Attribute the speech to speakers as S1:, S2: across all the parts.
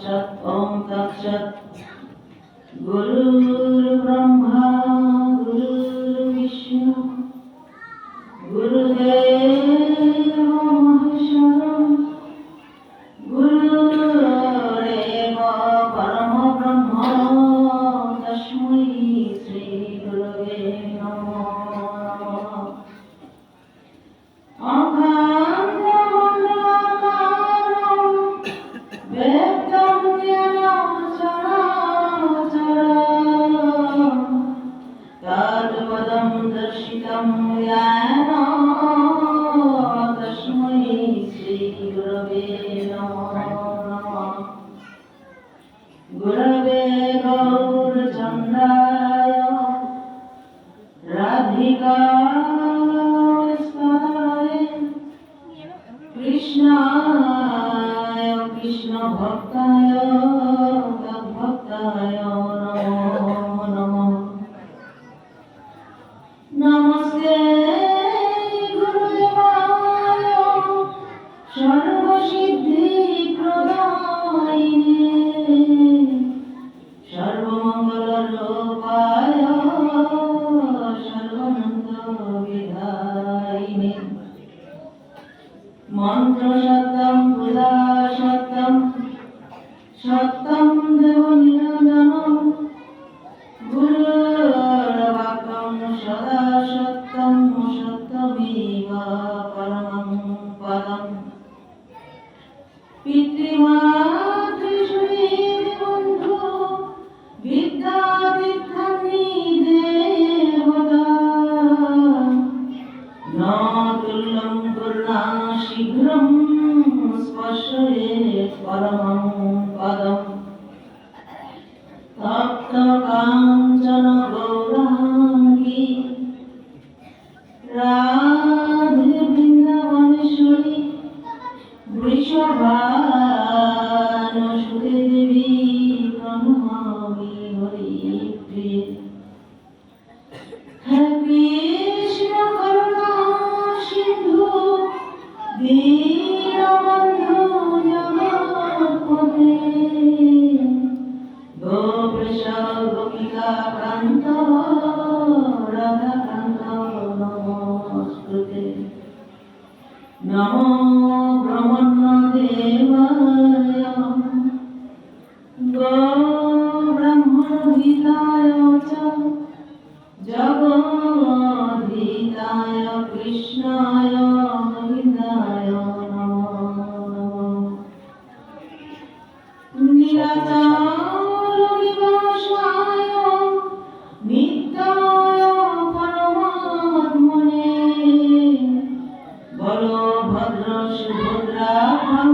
S1: तत्सत् ओम तत्सत् गुरुर्ब्रह्मा गुरुर्विष्णु गुरुदेवो महेश्वरः गुरुरेव परमो ब्रह्म तस्मै श्री गुरवे नमः दर्शितं येन तस्मै श्री गुरवे नमः गुरवे गौरचन्द्राय राधिकाय कृष्णाय कृष्णभक्ताय तद्भक्ताय नमो नमः नमस्ते गुरुदेवाय सर्वसिद्धिप्रदायिने सर्वमङ्गलरूपाय सर्वानन्दविधायिने मन्त्रसत्यं पुरा सत्यं सत्यं देवनिरञ्जनं गुरुर्वाक्यं सदा सत्यं सत्यमेव परमं पदम् पितृमातृसुहृद्बन्धु विद्यातीर्थानि देवता न तुल्यं करुणा शीघ्रं स्पर्शयेत् परमं पदम् तप्त काञ्चन गौराङ्गी राधे वृन्दावनेश्वरी वृषभानुसुते देवी प्रणमामि हरिप्रिये हे कृष्ण करुणा सिन्धु दीनबन्धु जगत्पते गोपेश गोपिका कान्त राधाकान्त नमोऽस्तुते नमो ब्रह्मण्यदेवाय गोब्रह्मणहिताय च जगद्धिताय कृष्णाय गोविन्दाय नमो नमः निराचारनिवासाय नित्याय परमात्मने बलभद्र सुभद्राभं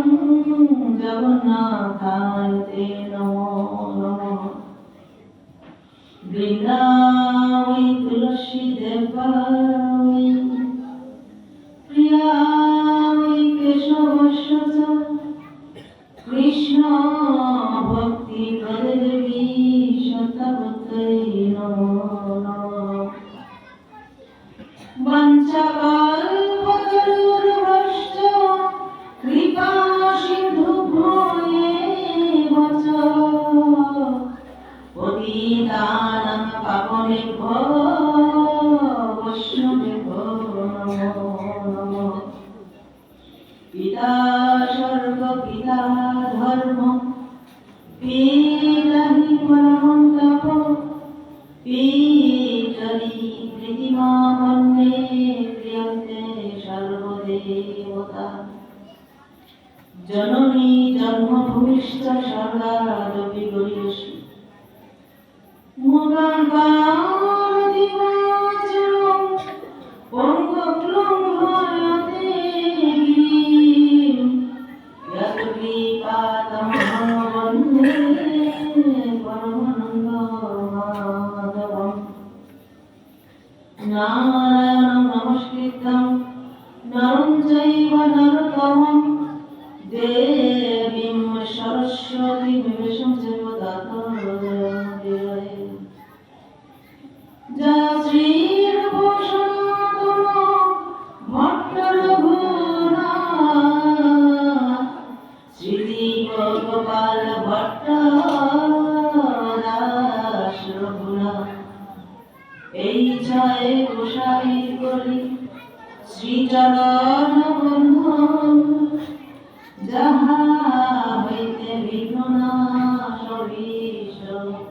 S1: जगन्नाथाय ते नमो नमः वृन्दावै तुलसीदेवाय प्रियावै केशवस्य च कृष्ण भक्ति प्रदे देवी सत्यवत्यै नमो नमः वंशकल्पतरुर्भश्च कृपा सिन्धुभ्यो एव च पतितानां पावनेभ्यो वैष्णवेभ्यो नमो नमः पिता स्वर्ग पिता धर्म पिता हि परमं तप पितरि प्रीतिमा वन्दे प्रियन्ते सर्वदेवता जननी जन्मभूमिश्च स्वर्गादपि गरीयसी मुगाम्बादिवाचनं पङ्गुलङ्घयते गिरिं यत्कृपातमहं वन्दे परमानन्दमाधवम् नारायणं नमस्कृतं नरं चैव नरोत्तमं देवीं सरस्वतीं व्यासं चैव ततो जयमुदीरये जय श्री सनातन भट्ट रघुनाथ श्री गोपाल ভট্ট দাস রঘুনাথ এই ছয় গোসাই করি শ্রীচরণ বন্ধন যাহা হইতে বিঘ্ন নাশ অভীষ্ট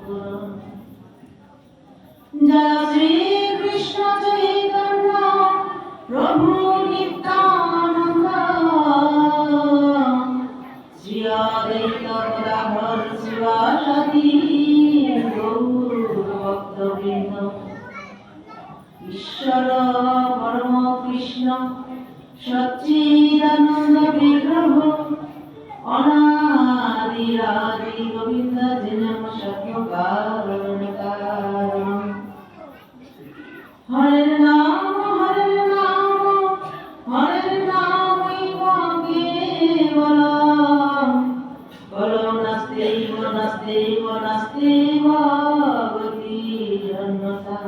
S1: পূরণ। জয় শ্রী কৃষ্ণ চৈতন্য প্রভু নিত্যানন্দ শ্রী অদ্বৈত গদাধর শিবাসাদি গৌর ভক্তবৃন্দ। ঈশ্বর পরম কৃষ্ণ সচ্চিদানন্দ বিগ্রহ অনাদিরাদি গোবিন্দ জনম সত্য কারণ কারণ। হরে নাম কেবলম কলম নাস্তেইব নাস্তেইব নাস্তেইব গতিরন্যথা।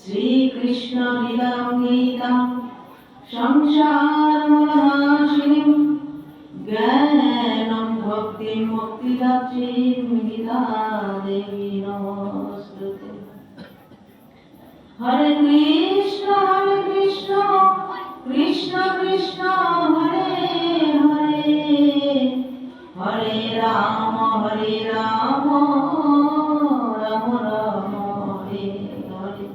S1: শ্রীকৃষ্ণ লীলাং গীতাং সংসারমোহনাশিনীং জ্ঞানং ভক্তিং মুক্তিদাত্রীং গীতা দেবী নমস্তুতে। হরে কৃষ্ণ কৃষ্ণ কৃষ্ণ হরে হরে হরে রাম রাম রাম হরে হরে।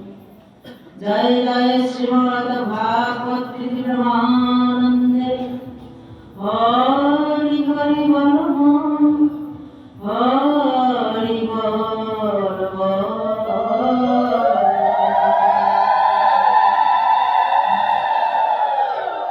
S1: জয় জয় শ্রীমদ ভাগবত কৃতি ব্রহ্মানন্দে হরি হরি বল।